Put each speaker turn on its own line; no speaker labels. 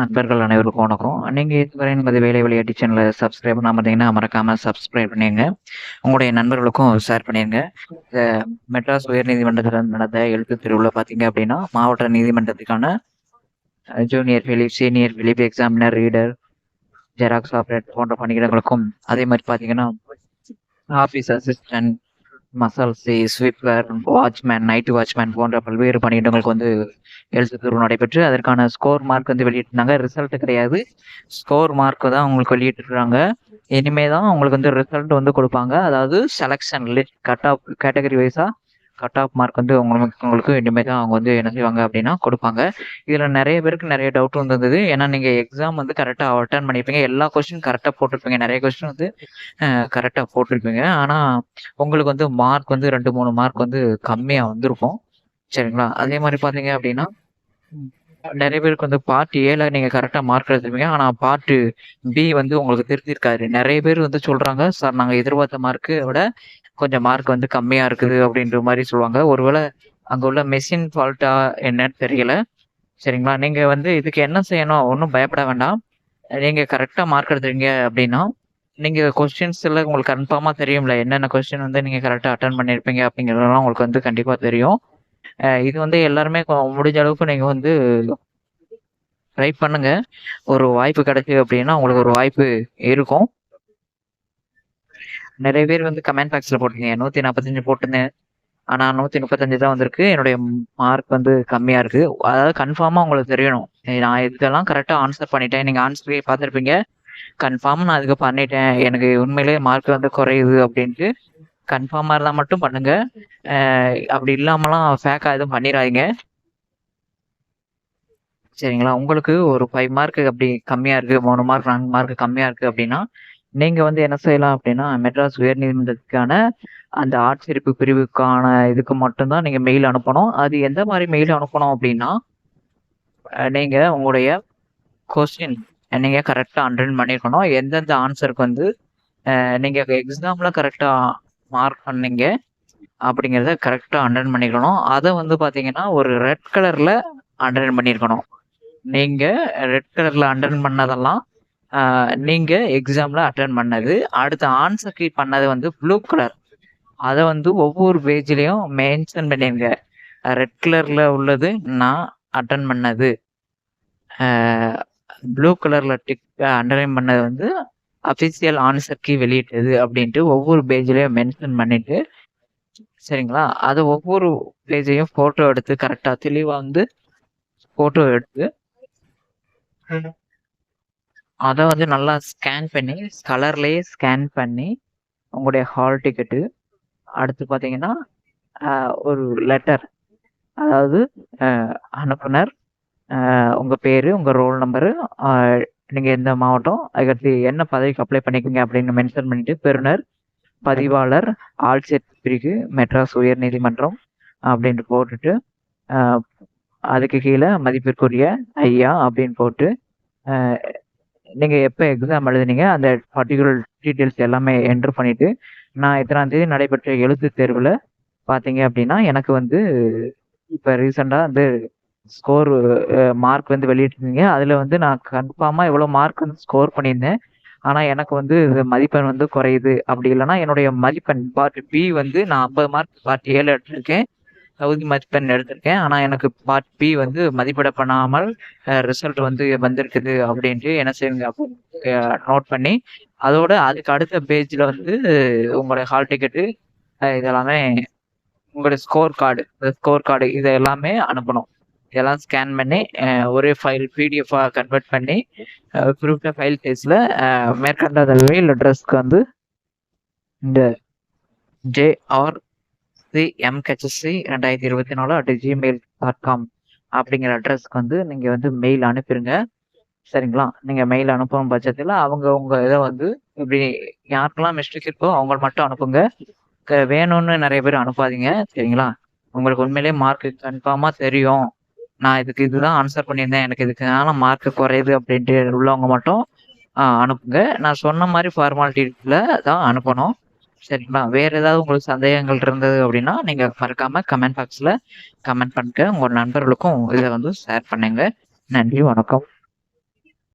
நண்பர்கள் அனைவருக்கும் வணக்கம். நீங்க இதுவரை நமது வேலை விளையாட்டு சேனலை சப்ஸ்கிரைப் பண்ணாம இருந்தீங்கன்னா, மறக்காம சப்ஸ்கிரைப் பண்ணிருங்க. உங்களுடைய நண்பர்களுக்கும் ஷேர் பண்ணிருங்க. இந்த மெட்ராஸ் உயர்நீதிமன்றத்தில் நடந்த எழுத்துத் தேர்வுல பார்த்தீங்க அப்படின்னா, மாவட்ட நீதிமன்றத்துக்கான junior bailiff, senior bailiff, examiner, reader, xerox operator போன்ற பணியிடங்களுக்கும், அதே மாதிரி பார்த்தீங்கன்னா ஆஃபீஸ் அசிஸ்டன்ட், மசால்சி, ஸ்வீப்பர், வாட்ச்மேன், நைட் வாட்ச்மேன் போன்ற பல்வேறு பணியிடங்களுக்கு வந்து எழுத்துத் தேர்வு நடைபெற்று அதற்கான ஸ்கோர் மார்க் வந்து வெளியிட்டிருந்தாங்க. ரிசல்ட் கிடையாது, ஸ்கோர் மார்க் தான் உங்களுக்கு வெளியிட்டிருக்காங்க. இனிமே தான் உங்களுக்கு வந்து ரிசல்ட் வந்து கொடுப்பாங்க. அதாவது selection list cut off category வைஸா கட் ஆஃப் மார்க் வந்து உங்களுக்கு இனிமே தான் அவங்க வந்து என்ன செய்வாங்க அப்படின்னா கொடுப்பாங்க. இதில் நிறைய பேருக்கு நிறைய டவுட் வந்திருந்தது. ஏன்னா நீங்கள் எக்ஸாம் வந்து கரெக்டாக அட்டன் பண்ணியிருப்பீங்க, எல்லா கொஸ்டின் கரெக்டாக போட்டிருப்பீங்க, நிறைய கொஸ்டின் வந்து கரெக்டாக போட்டிருப்பீங்க. ஆனால் உங்களுக்கு வந்து மார்க் வந்து 2-3 மார்க் வந்து கம்மியாக வந்திருக்கும். சரிங்களா? அதே மாதிரி பார்த்தீங்க அப்படின்னா நிறைய பேருக்கு வந்து பார்ட் ஏல நீங்க கரெக்டா மார்க் எடுத்திருப்பீங்க. ஆனா பார்ட் பி வந்து உங்களுக்கு திருத்திருக்காரு. நிறைய பேர் வந்து சொல்றாங்க, சார் நாங்க எதிர்பார்த்த மார்க்கை விட கொஞ்சம் மார்க் வந்து கம்மியா இருக்குது அப்படின்ற மாதிரி சொல்லுவாங்க. ஒருவேளை அங்க உள்ள மெஷின் ஃபால்ட்டா என்னன்னு தெரியல. சரிங்களா? நீங்க வந்து இதுக்கு என்ன செய்யணும், ஒன்றும் பயப்பட வேண்டாம். நீங்க கரெக்டா மார்க் எடுத்துறீங்க அப்படின்னா, நீங்க கொஸ்டின்ஸ்ல உங்களுக்கு கன்ஃபார்மா தெரியும்ல, என்னென்ன கொஸ்டின் வந்து நீங்க கரெக்டா அட்டன் பண்ணியிருப்பீங்க அப்படிங்கிறதெல்லாம் உங்களுக்கு வந்து கண்டிப்பா தெரியும். இது வந்து எல்லாருமே முடிஞ்ச அளவுக்கு நீங்க வந்து ட்ரை பண்ணுங்க. ஒரு வாய்ப்பு கிடைச்சு அப்படின்னா உங்களுக்கு ஒரு வாய்ப்பு இருக்கும். நிறைய பேர் வந்து கமெண்ட் பாக்ஸ்ல போட்டிருக்கீங்க 145 போட்டிருந்தேன், ஆனா 135 தான் வந்திருக்கு, என்னுடைய மார்க் வந்து கம்மியா இருக்கு. அதாவது கன்ஃபார்மா உங்களுக்கு தெரியணும், நான் இதெல்லாம் கரெக்டா ஆன்சர் பண்ணிட்டேன். நீங்க ஆன்சரே பார்த்துருப்பீங்க, கன்ஃபார்ம் நான் இதுக்கு பண்ணிட்டேன், எனக்கு உண்மையிலேயே மார்க் வந்து குறையுது அப்படின்ட்டு கன்ஃபார்மா இருந்தால் மட்டும் பண்ணுங்க. அப்படி இல்லாமலாம் ஃபேக்கா எதுவும் பண்ணிடாதீங்க. சரிங்களா? உங்களுக்கு ஒரு 5 மார்க் அப்படி கம்மியா இருக்கு, 3 மார்க் 4 மார்க் கம்மியா இருக்கு அப்படின்னா, நீங்க வந்து என்ன செய்யலாம் அப்படின்னா, மெட்ராஸ் உயர்நீதிமன்றத்துக்கான அந்த ஆட்சேர்ப்பு பிரிவுக்கான இதுக்கு மட்டும்தான் நீங்க மெயில் அனுப்பணும். அது எந்த மாதிரி மெயில் அனுப்பணும் அப்படின்னா, நீங்க உங்களுடைய கொஸ்டின் நீங்க கரெக்டா அண்டர்ன் பண்ணியிருக்கணும். எந்தெந்த ஆன்சருக்கு வந்து நீங்க எக்ஸாம்ல கரெக்டா மார்க் பண்ணீங்க அப்படிங்கிறத கரெக்டா அண்டர்ன் பண்ணிக்கணும். அதை வந்து பாத்தீங்கன்னா ஒரு ரெட் கலர்ல அண்டர்ன் பண்ணியிருக்கணும். நீங்க ரெட் கலர்ல அண்டர்ன் பண்ணதெல்லாம் நீங்க எக்ஸாம்ல அட்டன் பண்ணது. அடுத்த ஆன்சர் கீ பண்ணது வந்து ப்ளூ கலர். அதை வந்து ஒவ்வொரு பேஜ்லயும் மென்ஷன் பண்ணிருங்க. ரெட் கலர்ல உள்ளது நான் அட்டன் பண்ணது, ப்ளூ கலர்ல டிக் அண்டர்லைன் பண்ணது வந்து அஃபிஷியல் ஆன்சர் கீ வெளியிட்டது அப்படின்ட்டு ஒவ்வொரு பேஜ்லயும் மென்ஷன் பண்ணிட்டு, சரிங்களா? அதை ஒவ்வொரு பேஜையும் போட்டோ எடுத்து கரெக்டா தெளிவா வந்து போட்டோ எடுத்து அதை வந்து நல்லா ஸ்கேன் பண்ணி கலர்லேயே ஸ்கேன் பண்ணி உங்களுடைய ஹால் டிக்கெட்டு, அடுத்து பார்த்தீங்கன்னா ஒரு லெட்டர், அதாவது அனுப்புனர், உங்கள் பேர், உங்கள் ரோல் நம்பரு, நீங்கள் எந்த மாவட்டம், அதுக்கடுத்து என்ன பதவிக்கு அப்ளை பண்ணிக்கோங்க அப்படின்னு மென்ஷன் பண்ணிட்டு, பெறுநர், பதிவாளர், ஆட்சேர்ப்பு பிரிவு, மெட்ராஸ் உயர்நீதிமன்றம் அப்படின்ட்டு போட்டுட்டு, அதுக்கு கீழே மதிப்பிற்குரிய ஐயா அப்படின்னு போட்டு, நீங்கள் எப்போ எக்ஸாம் எழுதுனீங்க அந்த பர்டிகுலர் டீட்டெயில்ஸ் எல்லாமே என்ட்ரு பண்ணிவிட்டு, நான் எத்தனாம் தேதி நடைபெற்ற எழுத்துத் தேர்வில் பார்த்தீங்க அப்படின்னா எனக்கு வந்து இப்போ ரீசெண்டாக வந்து ஸ்கோர் மார்க் வந்து வெளியிட்டிருந்தீங்க, அதில் வந்து நான் கன்ஃபார்மாக எவ்வளோ மார்க் வந்து ஸ்கோர் பண்ணியிருந்தேன், ஆனால் எனக்கு வந்து மதிப்பெண் வந்து குறையுது. அப்படி இல்லைன்னா என்னுடைய மதிப்பெண் பார்ட் பி வந்து நான் 50 மார்க் பார்ட் ஏல எடுத்திருக்கேன், தகுதி மதிப்பெண் எடுத்திருக்கேன், ஆனால் எனக்கு பார்ட் பி வந்து மதிப்பிட பண்ணாமல் ரிசல்ட் வந்து வந்திருக்குது அப்படின்ட்டு என்ன செய்யுங்க நோட் பண்ணி, அதோட அதுக்கு அடுத்த பேஜில் வந்து உங்களுடைய ஹால் டிக்கெட்டு, இதெல்லாமே உங்களுடைய ஸ்கோர் கார்டு இதை எல்லாமே அனுப்பணும். இதெல்லாம் ஸ்கேன் பண்ணி ஒரே ஃபைல் பிடிஎஃபாக கன்வெர்ட் பண்ணி குறிப்பிட்ட ஃபைல் சைஸில் மேற்கண்ட அந்த மெயில் அட்ரஸ்க்கு வந்து இந்த JRCMHSC2024@gmail.com அப்படிங்கிற அட்ரஸ்க்கு வந்து நீங்கள் வந்து மெயில் அனுப்பிடுங்க. சரிங்களா? நீங்கள் மெயில் அனுப்பும் பட்சத்தில் அவங்க உங்கள் இதை வந்து இப்படி யாருக்கெல்லாம் மிஸ்டேக் இருக்கோ அவங்க மட்டும் அனுப்புங்க, வேணும்னு நிறைய பேர் அனுப்பாதீங்க. சரிங்களா? உங்களுக்கு உண்மையிலேயே மார்க் கன்ஃபார்மாக தெரியும், நான் இதுதான் ஆன்சர் பண்ணியிருந்தேன், எனக்கு இதுக்கான மார்க் குறையுது அப்படின்ட்டு உள்ளவங்க மட்டும் அனுப்புங்க. நான் சொன்ன மாதிரி ஃபார்மாலிட்டியில் தான் அனுப்பணும். சரிங்களா? வேறு ஏதாவது உங்களுக்கு சந்தேகங்கள் இருந்தது அப்படின்னா நீங்கள் மறக்காமல் கமெண்ட் பாக்ஸில் கமெண்ட் பண்ணிட்டு உங்கள் நண்பர்களுக்கும் இதை வந்து ஷேர் பண்ணுங்க. நன்றி, வணக்கம்.